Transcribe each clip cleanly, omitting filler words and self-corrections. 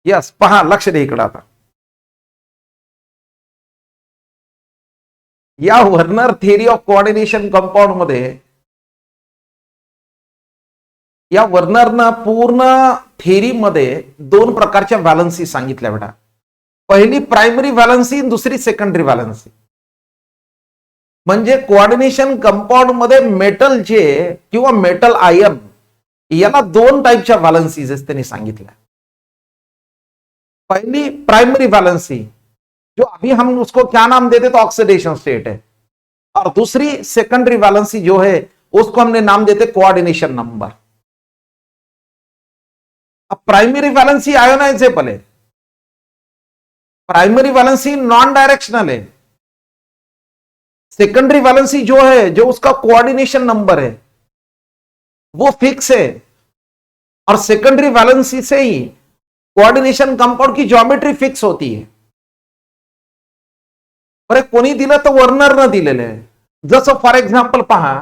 Yes, पहा, लक्ष द्या इकडं आता. या Werner theory of coordination compound मध्ये या वर्नरनं पूर्ण थेरी मध्ये दोन प्रकारच्या व्हॅलन्सी सांगितल्या बेटा. पहिली प्रायमरी व्हॅलन्सी, दुसरी सेकंडरी व्हॅलन्सी. म्हणजे कोऑर्डिनेशन कंपाऊंड मध्ये मेटल जे किंवा मेटल आयन याला दोन टाइपच्या व्हॅलन्सीज त्यांनी सांगितल्या. पहली प्राइमरी वैलेंसी, जो अभी हम उसको क्या नाम देते तो ऑक्सीडेशन स्टेट है, और दूसरी सेकेंडरी वैलेंसी जो है उसको हमने नाम देते कोऑर्डिनेशन नंबर. अब प्राइमरी वैलेंसी आयोनाइजेबल है, प्राइमरी वैलेंसी नॉन डायरेक्शनल है. सेकेंडरी वैलेंसी जो है, जो उसका कोऑर्डिनेशन नंबर है वो फिक्स है, और सेकेंडरी वैलेंसी से ही कोऑर्डिनेशन कंपाउंड की ज्योमेट्री फिक्स होती है. बरे कोणी दिलं तर वर्नरनं दिलेलं आहे. जसं फॉर एक्झाम्पल पहा,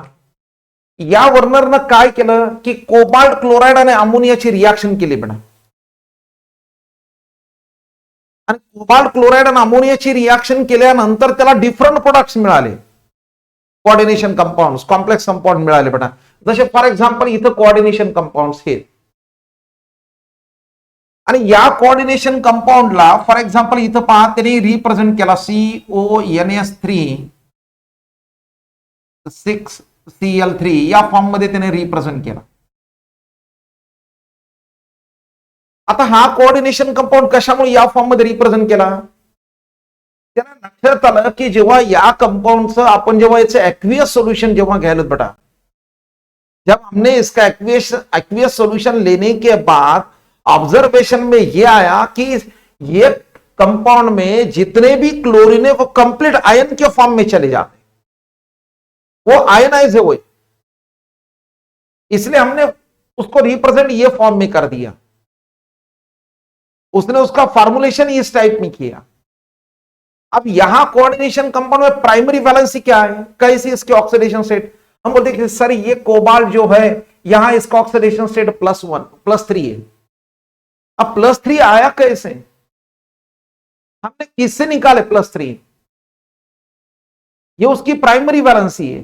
या वर्नरनं काय केलं की कोबाल्ट क्लोराइड आणि अमोनियाची रिएक्शन केली बेटा, आणि कोबाल्ट क्लोराइड आणि अमोनियाची रिएक्शन केल्यानंतर त्याला डिफरंट प्रोडक्ट्स मिळाले, कोऑर्डिनेशन कंपाउंड्स, कॉम्प्लेक्स कंपाउंड मिळाले बेटा. जसे फॉर एक्झाम्पल इथं कोऑर्डिनेशन कंपाउंड्स हे, आणि या कोऑर्डिनेशन कंपाऊंडला फॉर एक्झाम्पल इथं पहा त्यांनी रिप्रेझेंट केला CONS3 6Cl3 या फॉर्म मध्ये त्याने रिप्रेझेंट केला. आता हा कोऑर्डिनेशन कंपाऊंड कशामुळे या फॉर्म मध्ये रिप्रेझेंट केला, त्याला लक्षात आलं की जेव्हा या कंपाऊंडचं आपण जेव्हा याचं एक्वियस सोल्यूशन जेव्हा घ्यायला बेटा, जब हमने इसका एक्वियस सोल्यूशन लेने के बाद ऑब्जर्वेशन में ये आया कि ये कंपाउंड में जितने भी क्लोरीन है वो कंप्लीट आयन के फॉर्म में चले जाते, वो आयनाइज है वो, इसलिए हमने उसको रिप्रेजेंट ये फॉर्म में कर दिया. उसने उसका फॉर्मुलेशन इस टाइप में किया. अब यहां कोऑर्डिनेशन कंपाउंड में प्राइमरी वैलेंसी क्या है, कैसी इसके ऑक्सीडेशन स्टेट, हम बोलते हैं कि सर ये कोबाल्ट जो है यहां इसका ऑक्सीडेशन स्टेट +1 +3 है. अब +3 आया कैसे, हमने किससे निकाले +3, ये उसकी प्राइमरी वैलेंसी है.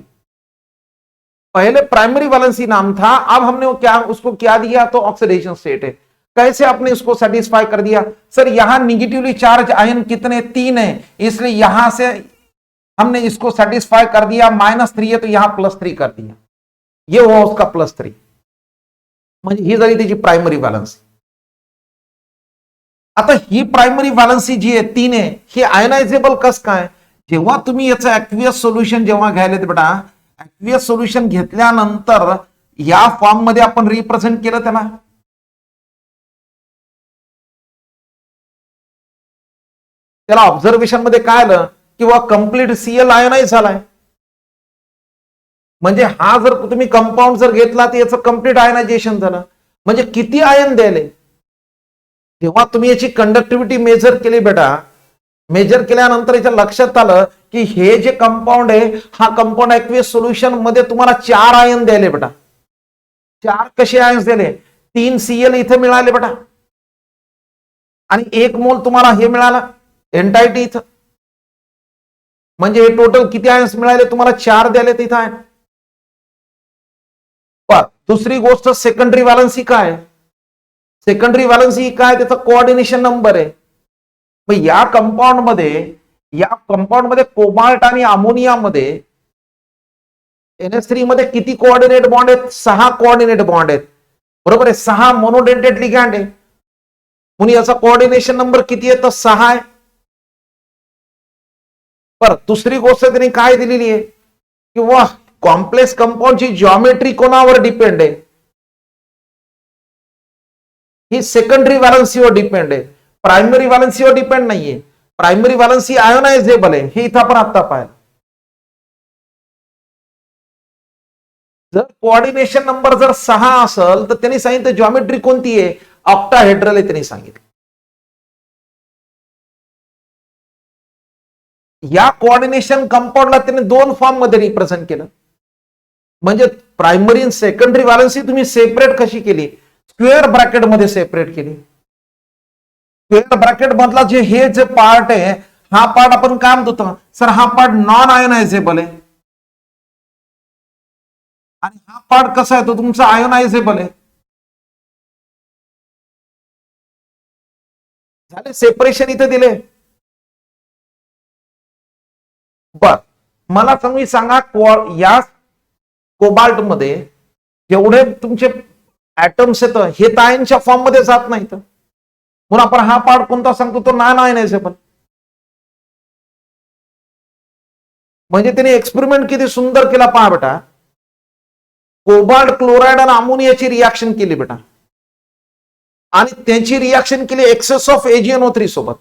पहले प्राइमरी वैलेंसी नाम था, अब हमने वो क्या उसको क्या दिया तो ऑक्सीडेशन स्टेट है. कैसे आपने इसको सेटिस्फाई कर दिया, सर यहां निगेटिवली चार्ज आयन कितने 3 है, इसलिए यहां से हमने इसको सेटिस्फाई कर दिया. -3 है तो यहां +3 कर दिया, ये हुआ उसका +3. म्हणजे ही झाली त्याची प्राइमरी वैलेंसी. आता ही प्राइमरी वैलेंसी जी आहे 3 आहे, ही आयनायझेबल कस काय, जेव्हा तुम्ही याचं एक्वियस सोल्युशन जेव्हा घ्यायला बेटा, एक्वियस सोल्युशन घेतल्यानंतर या फॉर्म मध्ये आपण रिप्रेझेंट केलं त्याला, त्याला ऑब्झर्वेशन मध्ये काय आलं किंवा कंप्लीट Cl आयोनाइज झालाय. म्हणजे हा जर तुम्ही कंपाऊंड जर घेतला तर याचं कंप्लीट आयनायझेशन झालं. म्हणजे किती आयन द्यायले, जेव्हा तुम्ही याची कंडक्टिव्हिटी मेजर केली बेटा, मेजर केल्यानंतर याच्या लक्षात आलं की हे जे कंपाऊंड आहे हा कंपाऊंड एक्वियस सोल्युशन मध्ये तुम्हाला 4 आयन द्यायले बेटा. 4 कसे आयन्स दिले, 3 Cl इथे मिळाले बेटा, आणि 1 मोल तुम्हाला हे मिळाला एंटायटी इथं. म्हणजे हे टोटल किती आयन्स मिळाले तुम्हाला, 4 द्यायले तिथं आहे. पण दुसरी गोष्ट सेकंडरी वैलेंसी काय आहे, सेकंडरी वैलेंसी काय, त्याचा कोऑर्डिनेशन नंबर आहे. मग या कंपाऊंड मध्ये कोबाल्ट आणि अमोनिया मध्ये NH3 मध्ये किती कोऑर्डिनेट बॉन्ड आहेत, 6 कोऑर्डिनेट बॉन्ड आहेत, बरोबर आहे. 6 मोनोडेंटेट लिगँड आहे, म्हणून याचा कोऑर्डिनेशन नंबर किती आहे तर 6 आहे. पर दुसरी गोष्ट त्यांनी काय दिलेली आहे की वा कॉम्प्लेक्स कंपाऊंडची ज्योमेट्री कोणावर डिपेंड आहे, ही सेकंडरी वैलेंसीवर डिपेंड आहे, प्राइमरी वैलेंसीवर डिपेंड नाहीये. प्राइमरी वैलेंसी आयोनायझेबल आहे, हे इथं आपण आता पाहिलं. जर कोऑर्डिनेशन नंबर जर 6 असेल तर त्यांनी सांगितलं ज्योमेट्री कोणती आहे, ऑक्टाहेड्रल आहे त्यांनी सांगितलं. या कोऑर्डिनेशन कंपाऊंडला त्यांनी 2 फॉर्म मध्ये रिप्रेझेंट केलं. म्हणजे प्रायमरी आणि सेकंडरी वैलेंसी तुम्ही सेपरेट कशी केली, स्क्वेअर ब्रॅकेट मध्ये सेपरेट केली. स्क्वेअर ब्रॅकेट मधला हे जे पार्ट आहे, हा पार्ट आपण काय म्हणतो सर, हा पार्ट नॉन आयोनायझेबल आहे, आणि हा पार्ट कसा आहे, तो तुमचा आयोनायझेबल आहे. झाले सेपरेशन इथे दिले. बर, मला तुम्ही सांगा, या कोबाल्ट मध्ये जेवढे तुमचे ऍटम्स येतं, हे ताईंच्या फॉर्म मध्ये जात नाहीत, म्हणून आपण हा पार्ट कोणता सांगतो, तो नॉन आयोनायझेबल. म्हणजे त्याने एक्सपेरिमेंट किती सुंदर केला पहा बेटा. कोबाल्ट क्लोराइड आणि अमोनियाची रिएक्शन केली बेटा, आणि त्याची रिएक्शन केली एक्सेस ऑफ AgNO3 सोबत.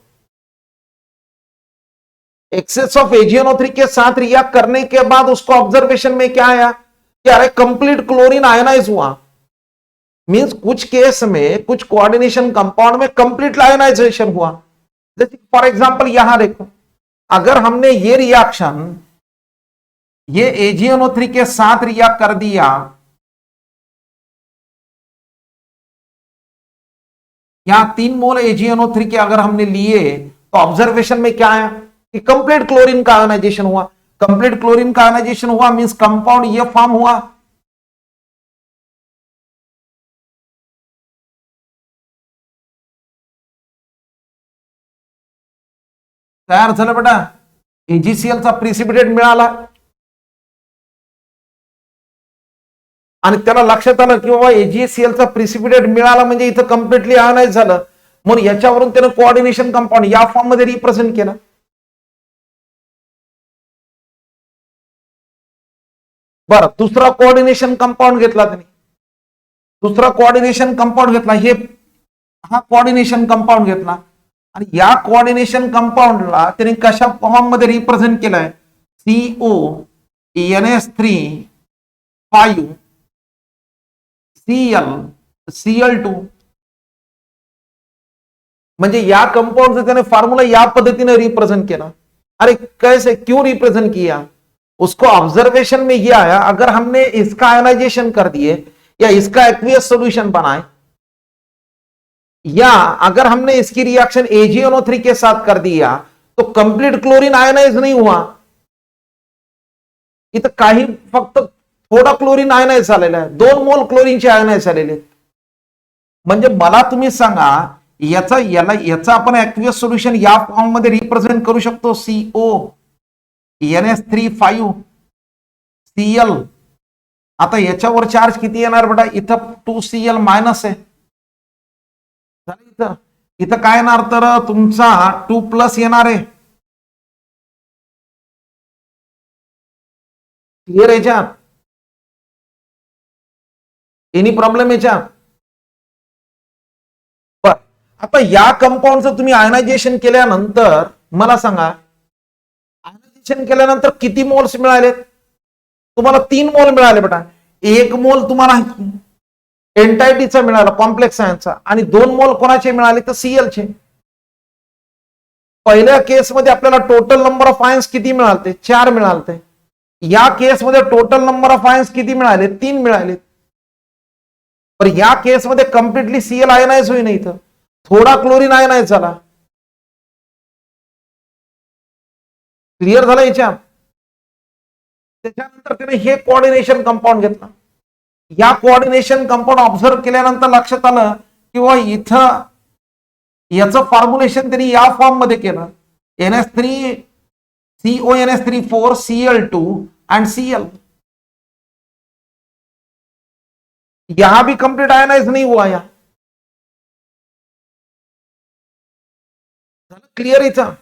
एक्सेस ऑफ AgNO3 के साथ रिएक्ट करने के बाद उसको ऑब्जर्वेशन में क्या आया कि अरे कंप्लीट क्लोरीन आयनाइज हुआ. मींस कुछ केस में, कुछ कोऑर्डिनेशन कंपाउंड में कंप्लीट आयनाइजेशन हुआ. जैसे फॉर एग्जांपल यहां देखो, अगर हमने ये रिएक्शन ये AgNO3 के साथ रिएक्ट कर दिया, यहां 3 मोल AgNO3 के अगर हमने लिए, तो ऑब्जर्वेशन में क्या आया कि कंप्लीट क्लोरीन का आयोनाइजेशन हुआ. कंप्लीट क्लोरीन का आयोनाइजेशन हुआ मींस कंपाउंड ये फॉर्म हुआ. तयार झालं बेटा, AgCl चा प्रिसिपिटेट मिळाला, आणि त्याला लक्षात आलं की बाबा AgCl चा प्रिसिपिटेट मिळाला म्हणजे इथं कम्प्लिटली आयोनाइज झालं, म्हणून याच्यावरून त्यानं कोऑर्डिनेशन कंपाऊंड या फॉर्म मध्ये रिप्रेझेंट केलं. बरं, दुसरा कोऑर्डिनेशन कंपाऊंड घेतला त्याने, दुसरा कोऑर्डिनेशन कंपाऊंड घेतला, हे हा कोऑर्डिनेशन कंपाऊंड घेतला, आणि या कोऑर्डिनेशन कंपाऊंडला त्याने कशा फॉर्म मध्ये रिप्रेझेंट केलाय, CONS3 5 Cl म्हणजे या कंपाउंड त्याने फॉर्म्युला या पद्धतीने रिप्रेजेंट केला. अरे कैसे, क्यों रिप्रेजेंट किया, उसको ऑब्जर्वेशन में ये आया, अगर हमने इसका आयोनाइजेशन कर दिए या इसका एक्वियस सॉल्यूशन बनाए, या अगर हमने इसकी रिएक्शन AgNO3 के साथ कर दिया, तो कंप्लीट क्लोरीन आयोनाइज नहीं हुआ, इथं काही फक्त थोडा क्लोरीन आयोनाइज झालेला आहे, 2 मोल क्लोरीनचे आयोनाइज झालेले. म्हणजे मला तुम्ही सांगा, याचा आपण ऍक्वियस सोल्युशन या फॉर्म मध्ये रिप्रेझेंट करू शकतो, CONS3 5 Cl. आता याच्यावर चार्ज किती येणार बेटा, इथं 2Cl मायनस आहे, इथं काय येणार, तर तुमचा 2 प्लस येणार आहे. क्लिअर याच्यात, एनी प्रॉब्लेम याच्यात. बर, आता या कंपाऊंडचं तुम्ही आयनायझेशन केल्यानंतर मला सांगा, आयनायझेशन केल्यानंतर किती मोल्स मिळाले, तुम्हाला 3 मोल मिळाले बेटा. 1 मोल तुम्हाला एंटायटीचा मिळाला, कॉम्प्लेक्स आयनचा, आणि 2 मोल कोणाचे मिळाले, तर Clचे. पहिल्या केसमध्ये आपल्याला टोटल नंबर ऑफ आयन्स किती मिळाले, 4 मिळाले. या केसमध्ये टोटल नंबर ऑफ आयन्स किती मिळाले, 3 मिळाले. पण या केसमध्ये कम्प्लिटली Cl आयनाइज होईना, इथं थोडा क्लोरीन आयनाइज झाला. क्लिअर झालं याच्यात. त्याच्यानंतर त्याने हे कोऑर्डिनेशन कंपाऊंड घेतला. या कोऑर्डिनेशन कंपाऊंड ऑब्झर्व केल्यानंतर लक्षात आलं किंवा इथं याचं फॉर्म्युलेशन त्यांनी या फॉर्म मध्ये केलं, NS3 CONS3 4 Cl2 and Cl. यहां भी कंप्लीट आयनाइज नहीं हुआ, यहां क्लियर इतना.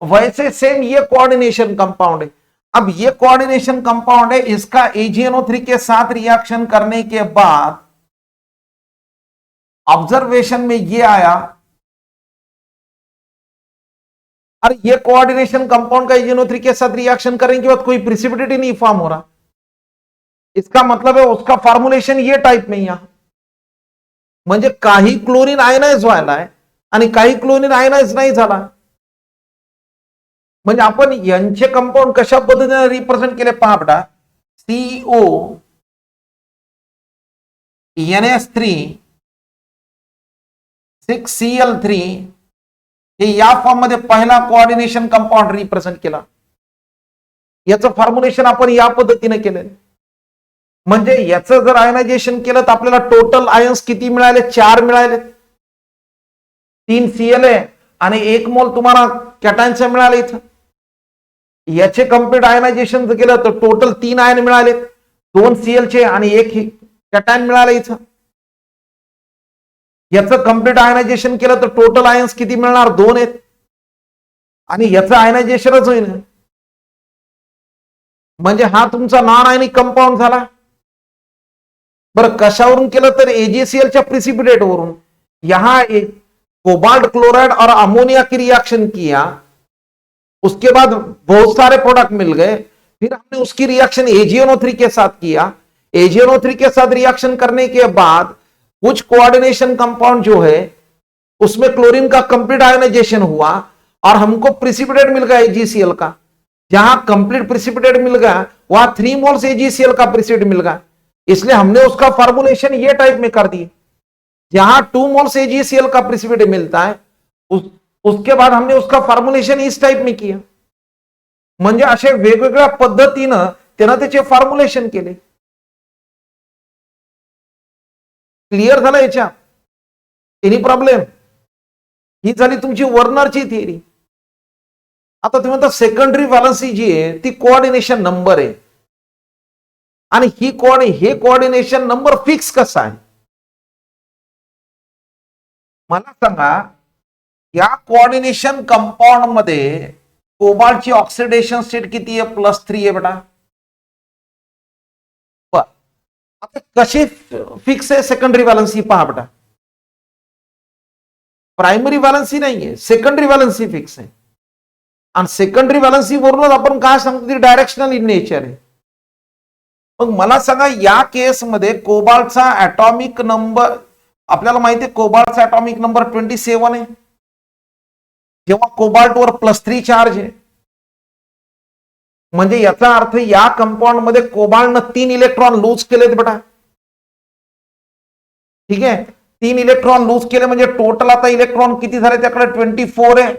वैसे सेम ये कोऑर्डिनेशन कंपाउंड है. अब ये कोऑर्डिनेशन कंपाउंड है, इसका AgNO3 के साथ रिएक्शन करने के बाद ऑब्जर्वेशन में ये आया, और ये कोऑर्डिनेशन कंपाउंड का AgNO3 के साथ रिएक्शन करने के बाद कोई प्रिसिपिटेट ही नहीं फॉर्म हो रहा. इसका मतलब है उसका फॉर्म्युलेशन ये टाइप में यहां, म्हणजे काही क्लोरीन आयनाइज व्हायला आहे आणि काही क्लोरीन आयनाइज नाही झाला. म्हणजे आपण यांचे कंपाऊंड कशा पद्धतीने रिप्रेझेंट केले पहा बेटा. CONS3 6Cl3 हे या फॉर्म मध्ये पहिला कोऑर्डिनेशन कंपाऊंड रिप्रेझेंट केला. याचं फॉर्म्युलेशन आपण या पद्धतीने केलं. म्हणजे याचं जर आयनायझेशन केलं तर आपल्याला टोटल आयन्स किती मिळाले? 4 मिळाले. 3 Cl आहे आणि 1 मोल तुम्हाला कॅटायनचे मिळाले. इथं याचे कम्प्लीट आयनायझेशन केलं तर टोटल 3 आयन मिळाले. 2 Cl चे आणि 1 कॅटायन मिळाले. इथं याचं कम्प्लीट आयनायझेशन केलं तर टोटल आयन्स किती मिळणार? 2 आहेत. आणि याचं आयनायझेशनच होईल. म्हणजे हा तुमचा नॉन आयनिक कंपाऊंड झाला. बरं कशावरून केलं तर AgClच्या प्रिसिपिटेट वरून. यहां कोबाल्ट क्लोराइड और अमोनिया की रिएक्शन किया, उसके बाद बहुत सारे प्रोडक्ट मिल गए, फिर हमने उसकी रिएक्शन AgNO3 के साथ किया. AgNO3 के साथ रिएक्शन करने के बाद कुछ कोऑर्डिनेशन कंपाउंड जो है उसमें क्लोरीन का कंप्लीट आयनाइजेशन हुआ और हमको प्रिसिपिटेट मिल गया AgCl का. जहां कंप्लीट प्रिसिपिटेट मिल गया वहां 3 मोल्स AgCl का प्रिसिपिटेट मिल गया. इसलिए हमने उसका फॉर्मुलेशन ये टाइप में कर दिए. जहां 2 मोल्स AgCl का प्रिसिपिटेट मिलता है उसके बाद हमने उसका फॉर्मुलेशन इस टाइप में किया. म्हणजे असे वेगवेगळ्या पद्धतीनं त्यानं त्याचे फॉर्म्युलेशन केले. क्लिअर झालं याच्या? Any problem? ही झाली तुमची वर्नरची थिअरी. आता तुम्ही म्हणता सेकंडरी व्हॅलन्सी जी आहे ती कोऑर्डिनेशन नंबर आहे आणि हे कोऑर्डिनेशन नंबर फिक्स कसा आहे मला सांगा. या कोऑर्डिनेशन कंपाऊंड मध्ये कोबाल्टची ऑक्सिडेशन स्टेट किती आहे? +3 आहे बेटा. आता कशी फिक्स आहे सेकंडरी व्हॅलन्सी? पहा बेटा, प्रायमरी व्हॅलन्सी नाहीये, सेकंडरी व्हॅलन्सी फिक्स आहे. आणि सेकंडरी व्हॅलन्सी वरूनच आपण काय सांगतो ती डायरेक्शनल इन नेचर आहे. मग मला सांगा या केसमध्ये कोबाल्टचा ऍटॉमिक नंबर आपल्याला माहिती आहे, कोबाल्टचा ऍटॉमिक नंबर 27 आहे. जेव्हा कोबाल्टवर +3 चार्ज आहे म्हणजे याचा अर्थ या कंपाऊंड मध्ये कोबाल्टनं 3 इलेक्ट्रॉन लूज केलेत बेटा. ठीक आहे, 3 इलेक्ट्रॉन लूज केले म्हणजे टोटल आता इलेक्ट्रॉन किती झाले त्याकडे? 24 आहे.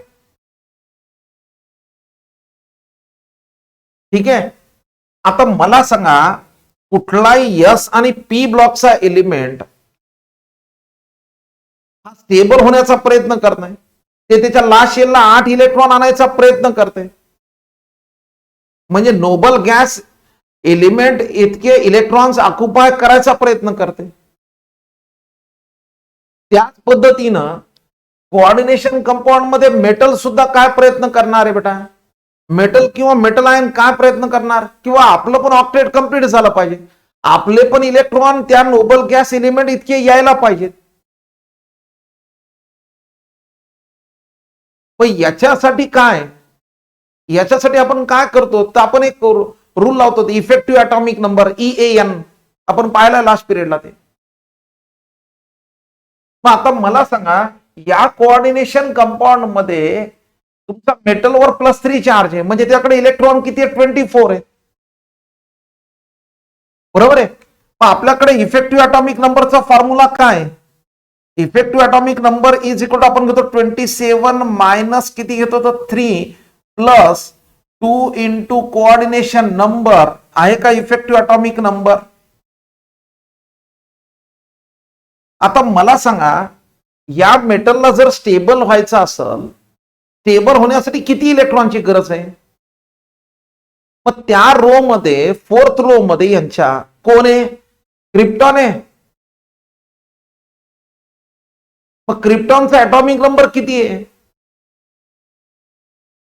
ठीक आहे, आता मला सांगा कुठलाही S आणि P ब्लॉकचा एलिमेंट हा स्टेबल होण्याचा प्रयत्न करत नाही. ते त्याच्या लास्ट शेलला 8 इलेक्ट्रॉन आणायचा प्रयत्न करते. म्हणजे नोबल गॅस एलिमेंट इतके इलेक्ट्रॉन्स ऑक्युपाय करायचा प्रयत्न करते. त्याच पद्धतीनं कोऑर्डिनेशन कंपाऊंड मध्ये मेटल सुद्धा काय प्रयत्न करणार आहे बेटा? मेटल किंवा मेटल आयन काय प्रयत्न करणार? किंवा आपलं पण ऑक्टेट कंप्लीट झालं पाहिजे, आपले पण इलेक्ट्रॉन त्या नोबल गॅस एलिमेंट इतके यायला पाहिजेत. पण याच्यासाठी काय? याच्यासाठी आपण काय करतो तर आपण एक रूल लावतो, इफेक्टिव्ह ॲटॉमिक नंबर EAN. आपण पाहिला लास्ट पिरियडला ते. मग आता मला सांगा या कोऑर्डिनेशन कंपाऊंड मध्ये तुमचा मेटलवर +3 चार्ज आहे म्हणजे त्याकडे इलेक्ट्रॉन किती आहे? 24 आहे. बरोबर आहे. मग आपल्याकडे इफेक्टिव्ह ॲटॉमिक नंबरचा फॉर्म्युला काय? Effective atomic number is equal to आपण घेतो 27 मायनस किती घेतो तर 3 प्लस 2 इंटू कोऑर्डिनेशन नंबर आहे का इफेक्टिव्ह ॲटॉमिक नंबर. आता मला सांगा या मेटलला जर स्टेबल व्हायचं असेल, स्टेबल होण्यासाठी किती इलेक्ट्रॉनची गरज आहे? मग त्या रो मध्ये 4th रो मध्ये यांच्या कोण आहे? क्रिप्टॉन आहे. मग क्रिप्टॉनचा ॲटॉमिक नंबर किती आहे?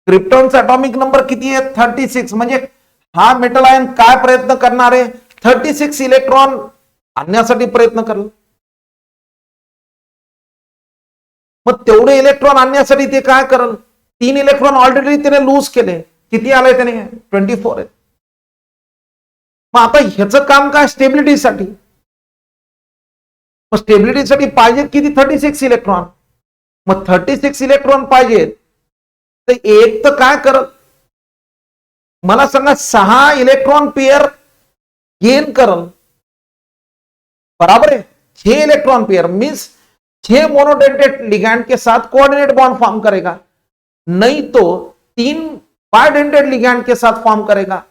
क्रिप्टॉनचा ॲटॉमिक नंबर किती आहे? 36. म्हणजे हा मेटल आयन काय प्रयत्न करणार आहे? 36 इलेक्ट्रॉन आणण्यासाठी प्रयत्न करेल. मग तेवढे इलेक्ट्रॉन आणण्यासाठी ते काय करेल? 3 इलेक्ट्रॉन ऑलरेडी त्याने लूज केले. किती आले त्याने? 24 आहेत. मग आता ह्याचं काम काय? स्टेबिलिटीसाठी. मग स्टेबिलिटीसाठी पाहिजे किती? 36 इलेक्ट्रॉन. मग 36 इलेक्ट्रॉन पाहिजेत तर एक तर काय करत मला सांगा 6 इलेक्ट्रॉन पेयर गेन करल. बराबर है, 6 electron pair means 6 monodentate ligand के साथ कोऑर्डिनेट बॉन्ड फॉर्म करेगा. नहीं तो 3 बाइडेंटेड लिगैंड के साथ फॉर्म करेगा।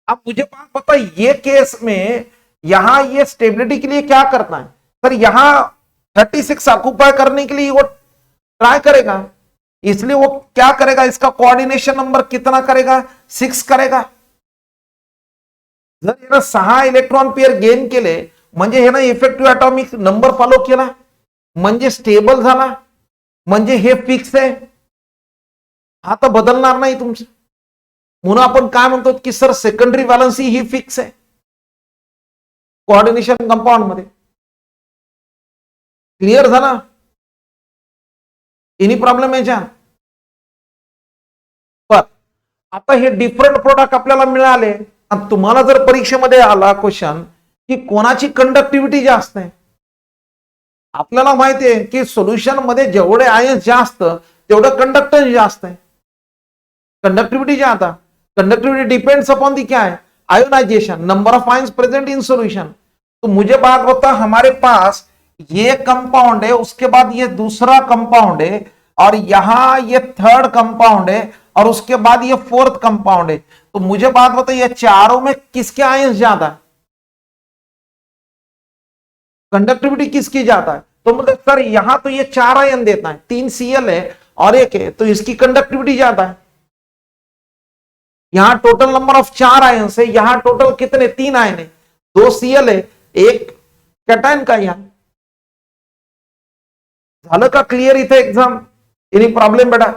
अब मुझे बात बताइए, ये केस में यहां ये स्टेबिलिटी के लिए क्या करना है सर, यहां 36 ऑक्यूपाई करने के लिए वो ट्राई करेगा, इसलिए वो क्या करेगा, इसका कोऑर्डिनेशन नंबर कितना करेगा, 6 करेगा। जर यानं 6 इलेक्ट्रॉन पेअर गेन केले म्हणजे हे ना इफेक्टिव्ह ॲटॉमिक नंबर फॉलो केला, म्हणजे स्टेबल झाला, म्हणजे हे फिक्स आहे, हा तर बदलणार नाही तुमचं। म्हणून आपण काय म्हणतो की सर सेकंडरी व्हॅलन्सी ही फिक्स आहे कोऑर्डिनेशन कंपाऊंड मध्ये। क्लिअर झाला? एनी प्रॉब्लेम याच्यात? पण आता हे डिफरंट प्रोडक्ट आपल्याला मिळाले आणि तुम्हाला जर परीक्षेमध्ये आला क्वेश्चन की कोणाची कंडक्टिव्हिटी जास्त आहे, आपल्याला माहिती आहे की सोल्युशन मध्ये जेवढे आयन्स जास्त तेवढं कंडक्टन्स जास्त आहे। कंडक्टिविटी क्या आता, कंडक्टिविटी डिपेंड्स अपॉन दी क्या है, ionization, number of ions present in solution. तो मुझे बात बता, हमारे पास ये कंपाउंड है, उसके बाद ये दूसरा कंपाउंड है, और यहां ये थर्ड कंपाउंड है, और उसके बाद ये फोर्थ कंपाउंड है। तो मुझे बात बता, ये चारों में किसके आयन्स ज्यादा है, कंडक्टिविटी किसकी ज्यादा है? तो मतलब सर यहां तो ये 4 आयन देता है, 3 Cl है और 1 है, तो इसकी कंडक्टिविटी ज्यादा है। यहां टोटल नंबर ऑफ 4 आयन है, यहां टोटल कितने, 3 आयन है, 2 Cl है, 1 कैटायन का। यहां झालं का क्लियर इथे एग्जाम? एनी प्रॉब्लेम बेटा?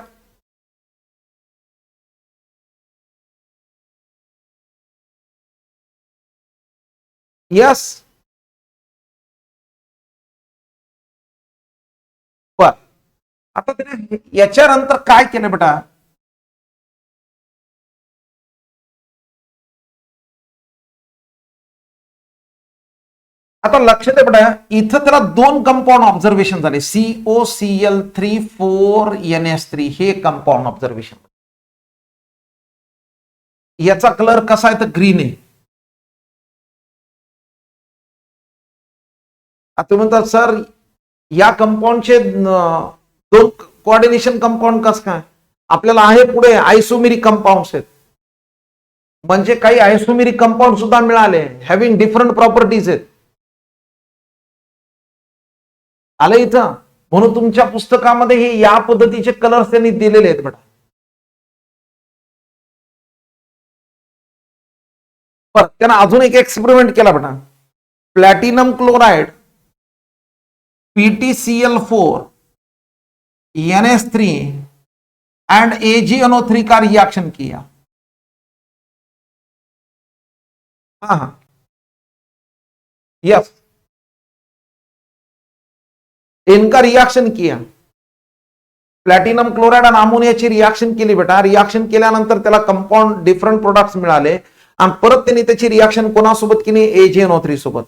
यस। बर, आता त्याने याच्यानंतर काय केलं बेटा, आता लक्ष दे बेटा, इथं त्याला 2 कंपाऊंड ऑब्झर्वेशन झाले, COCl3 4NS3 हे कंपाऊंड ऑब्झर्वेशन। याचा कलर कसा आहे तर ग्रीन आहे। आता तुम्ही म्हणता सर या कंपाऊंडचे 2 कोऑर्डिनेशन कंपाऊंड कसं काय, आपल्याला आहे पुढे आयसोमेरिक कंपाऊंड्स आहेत, म्हणजे काही आयसोमेरिक कंपाऊंड सुद्धा मिळाले, हॅव्हिंग डिफरंट प्रॉपर्टीज आहेत, आलं इथं। म्हणून तुमच्या पुस्तकामध्ये हे या पद्धतीचे कलर्स त्यांनी दिलेले आहेत बेटा। पण त्यानं अजून एक एक्सपेरिमेंट केला बेटा, platinum chloride PtCl4 NS3 end AgNO3 का रिएक्शन किया। हाँ हाँ यस, इनका रिएक्शन किया, प्लॅटिनम क्लोराइड आणि अमोनियाची रिएक्शन केली बेटा। रिएक्शन केल्यानंतर त्याला कंपाऊंड डिफरंट प्रोडक्ट्स मिळाले आणि परत त्यांनी त्याची रिएक्शन कोणासोबत केली, AgNO3 सोबत।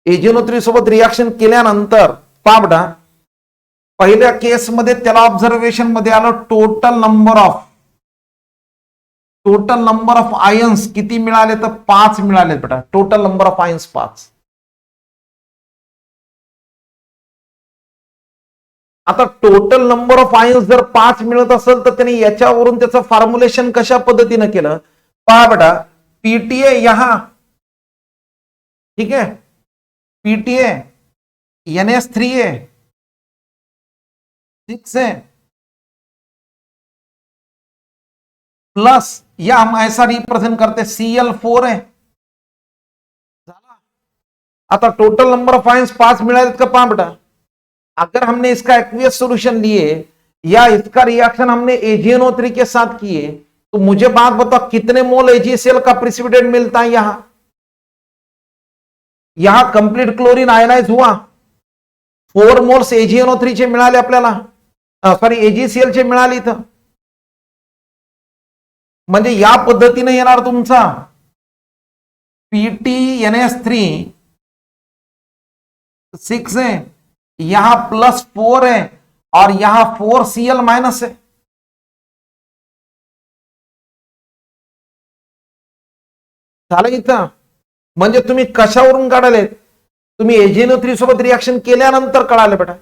AgNO3 सोबत रिएक्शन केल्यानंतर पहा बेटा, पहिल्या केस मध्ये त्याला ऑब्झर्वेशन मध्ये आलं टोटल नंबर ऑफ आयन्स किती मिळाले तर 5 मिळाले बेटा, टोटल नंबर ऑफ आयन्स 5। आता टोटल नंबर ऑफ आयन्स जर 5 मिळत असेल तर त्यांनी याच्यावरून त्याचं फॉर्म्युलेशन कशा पद्धतीने केलं पहा बेटा, PTA यहां, ठीक है, PTA NS3 है, 6 है, प्लस या हम ऐसा रिप्रेजेंट करते Cl4 है। आता टोटल नंबर ऑफ आयन्स 5 मिळालेत का पहा बेटा। अगर हमने इसका एक्वियस सॉल्यूशन लिए या इसका रिएक्शन हमने AgNO3 के साथ किए तो मुझे बात बताओ कितने मोल AgCl का प्रिसिपिटेट मिलता है। यहां कंप्लीट क्लोरीन आयनाइज हुआ, 4 मोल्स AgNO3 चे मिळाले आपल्याला, सॉरी AgCl चे मिळाले इथं। म्हणजे या पद्धतीने येणार तुमचा PtNS3 6 है, यहां +4 है और यहां 4Cl माइनस है। झालं इथं, म्हणजे तुम्ही कशावरून काढाले, तुम्ही AgNO3 सोबत रिएक्शन केल्यानंतर कळाले बेटा।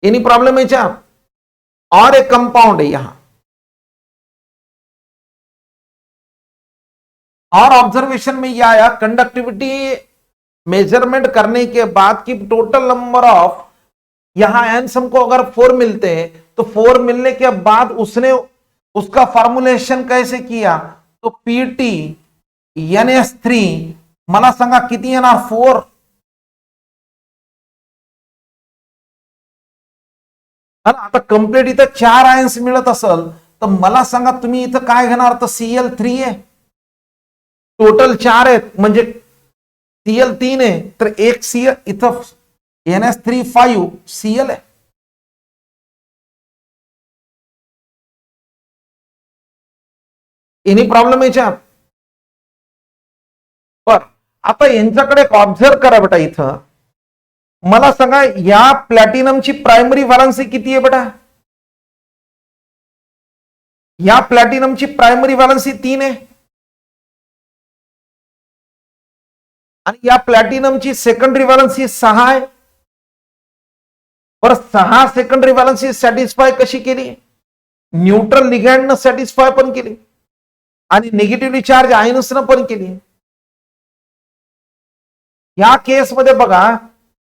एनी प्रॉब्लम है क्या? और एक कंपाउंड है यहां, और ऑब्जर्वेशन में यह आया कंडक्टिविटी मेजरमेंट करने के बाद की टोटल नंबर ऑफ, यहां एन हमको अगर 4 मिलते हैं तो 4 मिलने के बाद उसने उसका फॉर्मुलेशन कैसे किया, तो पीटी NS3 मला सांगा किती येणार? 4. आता कंप्लीट इथं 4 आयन्स मिळत असेल तर मला सांगा तुम्ही इथं काय घेणार? तर Cl3 आहे, टोटल 4 आहेत म्हणजे Cl3 आहे, तर एक Cl इथं NS3 5 Cl आहे. एनी प्रॉब्लेम याच्यात? बर, आता यांच्याकडे ऑब्झर्व करा बेटा. इथं मला सांगा या प्लॅटिनमची प्रायमरी व्हॅलन्सी किती आहे बेटा? या प्लॅटिनमची प्रायमरी व्हॅलन्सी 3 आहे आणि या प्लॅटिनमची सेकंडरी व्हॅलन्सी 6 आहे. बरं, 6 सेकंडरी व्हॅलन्सी सॅटिस्फाय कशी केली? न्यूट्रल लिगँडनं सॅटिस्फाय पण केली आणि निगेटिव्हली चार्ज आयन्सनं पण केली. या केसमध्ये बघा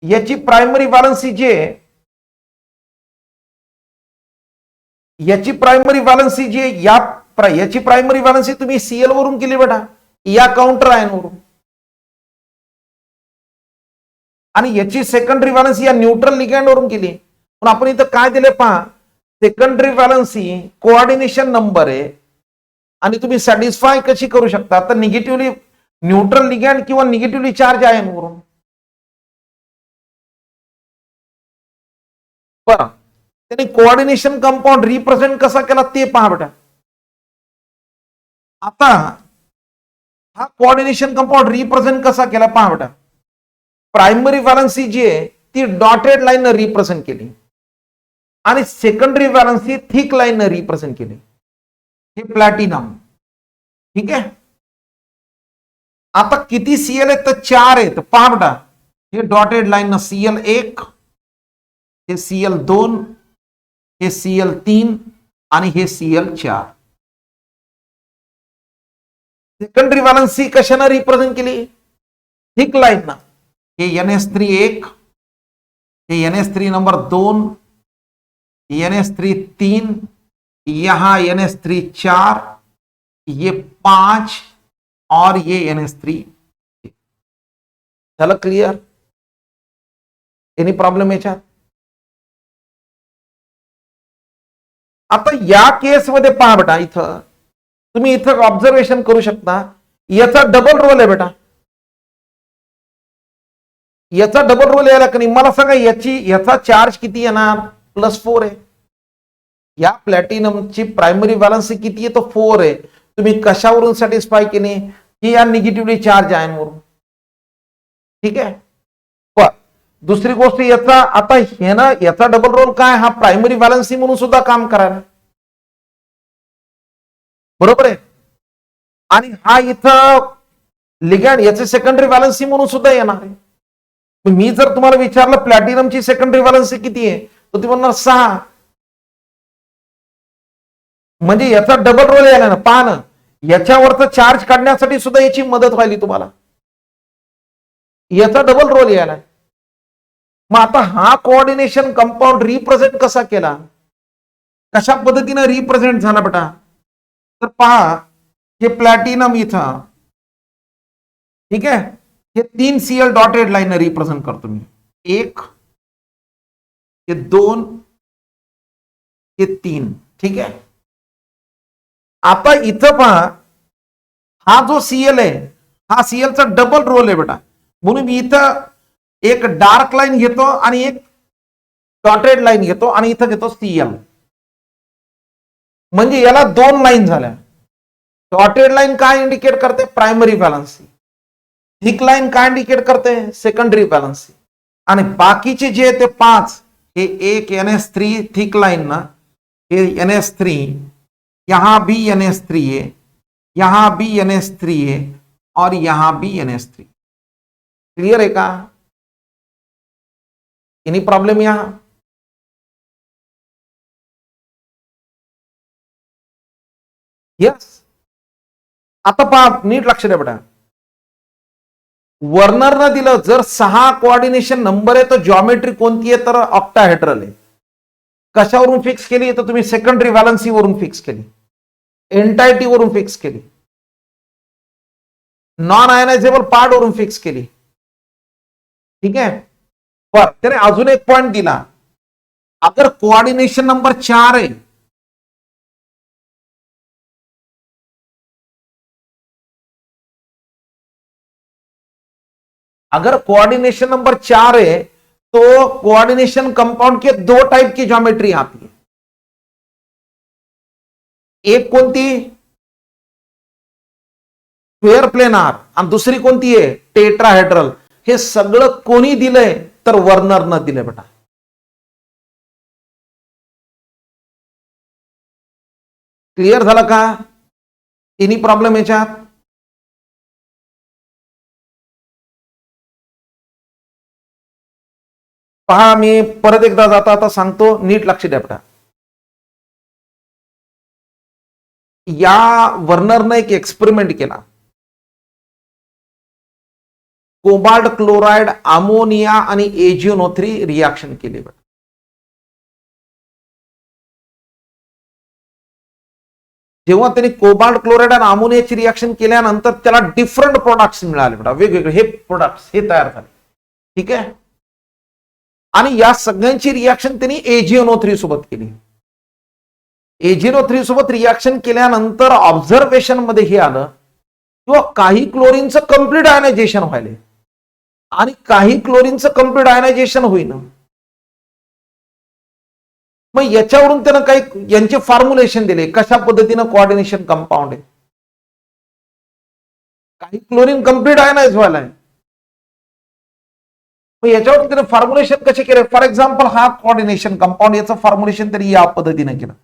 याची प्रायमरी व्हॅलन्सी जे, याची प्रायमरी व्हॅलन्सी जे याची प्रायमरी व्हॅलन्सी तुम्ही Cl वरून केली बेटा, या काउंटर आयन वरून, आणि याची सेकंडरी व्हॅलन्सी या न्यूट्रल लिगँड वरून केली. पण आपण इथं काय दिले पहा, सेकंडरी व्हॅलन्सी कोऑर्डिनेशन नंबर आहे आणि तुम्ही सॅटिस्फाय कशी करू शकता? तर निगेटिव्हली न्यूट्रल लिगँड किंवा निगेटिव्हली चार्ज आयन वरून. बरं, त्यांनी कोऑर्डिनेशन कंपाऊंड रिप्रेझेंट कसा केला ते पहा बेटा. आता हा कोऑर्डिनेशन कंपाऊंड रिप्रेझेंट कसा केला पहा बेटा. प्रायमरी व्हॅलन्सी जी आहे ती डॉटेड लाईन रिप्रेझेंट केली आणि secondary valency thick line represent केली. हे प्लॅटिनम, ठीक आहे. आता किती Cl आहेत? तर 4 आहेत. पहा बेटा, हे डॉटेड लाईन Cl1, हे Cl2, हे Cl3 आणि हे Cl4. सेकंडरी व्हॅलन्सी कशाने रिप्रेझेंट केली? थिक लाईन ना. हे NS3 1, हे NS3 नंबर 2, NS3 3, यहां NS3 4, ये 5 और ये NS3. चला क्लियर? एनी प्रॉब्लेम याच्यात? आता या केसमध्ये पहा बेटा, इथं तुम्ही इथं ऑब्झर्वेशन करू शकता, याचा डबल रोल आहे बेटा. याचा डबल रोल यायला का नाही? मला सांगा याचा चार्ज किती येणार? +4 आहे. या प्लॅटिनमची प्रायमरी व्हॅलन्सी किती आहे? तो 4 आहे. तुम्ही कशावरून सॅटिस्फाय केली? की या निगेटिव्हली चार्ज आयन वरून. ठीक आहे. पण दुसरी गोष्ट, याचा आता हे ना, याचा डबल रोल काय? हा प्रायमरी व्हॅलन्सी म्हणून सुद्धा काम करायला, बरोबर आहे. आणि हा इथं लिगँड याचे सेकंडरी व्हॅलन्सी म्हणून सुद्धा येणार आहे. मी जर तुम्हाला विचारलं प्लॅटिनमची सेकंडरी व्हॅलन्सी किती आहे, तर ती म्हणणार 6. म्हणजे याचा डबल रोल यायला ना. पहा ना, याच्यावरचं चार्ज काढण्यासाठी सुद्धा याची मदत व्हायली तुम्हाला, याचा डबल रोल यायला. मग आता हा कोऑर्डिनेशन कंपाऊंड रिप्रेझेंट कसा केला? कशा पद्धतीने रिप्रेझेंट झाला बेटा? तर पहा, हे प्लॅटिनम इथं, ठीक आहे, हे 3 Cl डॉटेड लाईन रिप्रेझेंट करतो मी. 1, हे 2, हे 3. ठीक आहे. आता इथं पहा, हा जो Cl आहे हा Cl चा डबल रोल आहे बेटा. म्हणून मी इथं एक डार्क लाईन घेतो आणि एक डॉटेड लाईन घेतो आणि इथं घेतो Cl. म्हणजे याला 2 लाईन झाल्या. डॉटेड लाईन काय इंडिकेट करते? Primary valency. थिक लाईन काय इंडिकेट करते? Secondary valency. आणि बाकीचे जे ते 5, हे एक NS3 थिक लाईन ना, हे NS3, यहां भी NS3 है, यहां भी NS3 है और यहां भी NS3. क्लियर है का? एनी प्रॉब्लेम यहां? यस. आता पहा, नीट लक्ष द्या बेटा. वर्नरनं दिलं जर 6 कोऑर्डिनेशन नंबर आहे तर जॉमेट्री कोणती आहे तर ऑक्टाहेड्रल आहे. कशावरून फिक्स केली तर तुम्ही सेकंडरी व्हॅलन्सी वरून फिक्स केली, एन्टायटी वरून फिक्स केली, नॉन आयनायझेबल पार्ट वरून फिक्स केली. ठीक आहे. पर त्याने अजून एक पॉइंट दिला, अगर कोऑर्डिनेशन नंबर 4 है, अगर कोऑर्डिनेशन नंबर 4 है तो कोऑर्डिनेशन कंपाउंड के 2 टाइप की ज्योमेट्री आती है. एक कोणती स्क्वेअर प्लेनार आणि दुसरी कोणती आहे टेट्राहेड्रल. हे सगळं कोणी दिलंय तर वर्नरनं दिलंय बेटा. क्लिअर झालं का? एनी प्रॉब्लेम याच्यात? पहा, मी परत एकदा जाता आता सांगतो, नीट लक्ष द्या बेटा. या वर्नरनं एक एक्सपेरिमेंट केला. कोबाल्ट क्लोराइड, अमोनिया आणि AgNO3 रिएक्शन केली बेटा. जेव्हा त्यांनी कोबाल्ट क्लोराइड आणि अमोनियाची रिएक्शन केल्यानंतर त्याला डिफरंट प्रोडक्ट्स मिळाले बेटा, वेगवेगळे हे प्रोडक्ट्स हे तयार झाले. ठीक आहे. आणि या सगळ्यांची रिएक्शन त्यांनी AgNO3 सोबत केली. AgNO3 सोबत रिएक्शन केल्यानंतर ऑब्झर्वेशन मध्ये हे आलं किंवा काही क्लोरीनचं कम्प्लीट आयनायझेशन व्हायले आणि काही क्लोरीनचं कम्प्लीट आयनायझेशन होईना. मग याच्यावरून त्यानं काही यांचे फॉर्म्युलेशन दिले, कशा पद्धतीनं कोऑर्डिनेशन कंपाऊंड आहे. काही क्लोरीन कम्प्लीट आयनाइज व्हायलाय, मग याच्यावर त्याने फॉर्म्युलेशन कसे केले. फॉर एक्झाम्पल हा कोऑर्डिनेशन कंपाऊंड, याचं फॉर्म्युलेशन तरी या पद्धतीने केलं,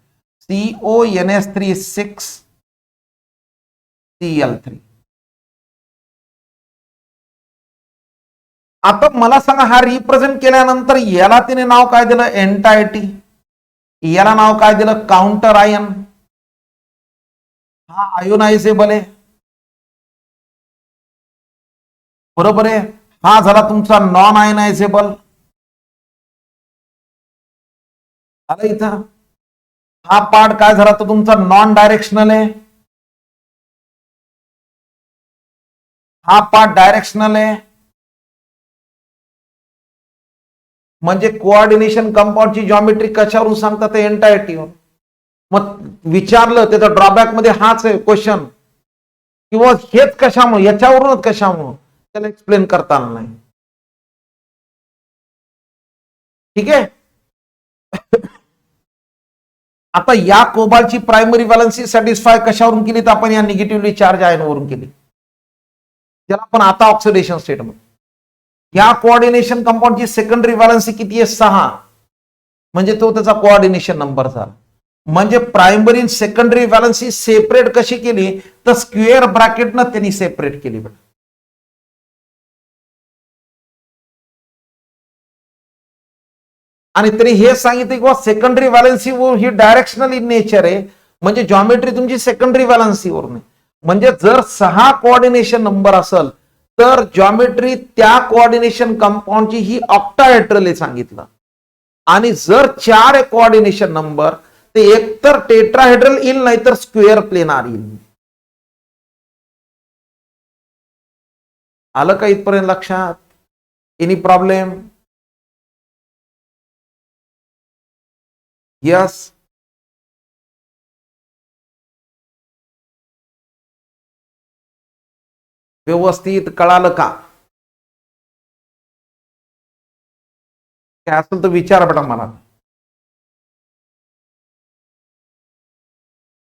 CONS3 6Cl3. आता मला सांगा, हा रिप्रेझेंट केल्यानंतर याला तिने नाव काय दिलं एन्टायटी, याला नाव काय दिलं काउंटर आयन. हा आयोनायझेबल आहे, बरोबर आहे. हा झाला तुमचा नॉन आयनायझेबल. आला इथं. हा पार्ट काय झाला तर तुमचा नॉन डायरेक्शनल आहे, हा पार्ट डायरेक्शनल आहे. म्हणजे कोऑर्डिनेशन कंपाऊंडची जॉमेट्री कशावरून सांगतात एन्टायटीवर. मग विचारलं त्याचा ड्रॉबॅक मध्ये हाच आहे क्वेश्चन, किंवा हेच कशामुळे, याच्यावरूनच कशामुळे, त्याला एक्सप्लेन करता आलं नाही. ठीक आहे. आता या कोबाल्टची प्रायमरी व्हॅलन्सी सॅटिस्फाय कशावरून केली तर आपण या निगेटिव्हली चार्ज आयनवरून केली, त्याला आपण आता ऑक्सिडेशन स्टेट म्हणतो. या कोऑर्डिनेशन कंपाऊंडची सेकंडरी व्हॅलन्सी किती आहे 6, म्हणजे तो त्याचा कोऑर्डिनेशन नंबर झाला. म्हणजे प्रायमरी आणि सेकंडरी व्हॅलन्सी सेपरेट कशी केली तर स्क्वेअर ब्रॅकेटनं त्यांनी सेपरेट केली. आणि तरी हे सांगितले की secondary valency he directional in nature आहे, म्हणजे जॉमेट्री तुमची सेकंडरी व्हॅलन्सी वरून आहे. म्हणजे जर 6 कोऑर्डिनेशन नंबर असेल तर जॉमेट्री त्या कोऑर्डिनेशन कंपाऊंडची ही ऑक्टाहेड्रल आहे सांगितलं. आणि जर 4 आहे कोऑर्डिनेशन नंबर ते एकतर टेट्राहेड्रल येईल नाही तर स्क्वेअर प्लेनार येईल. आलं का इथपर्यंत लक्षात? Any problem? यस. व्यवस्थित कळालं का? काय असेल तर विचारा बेटा मला.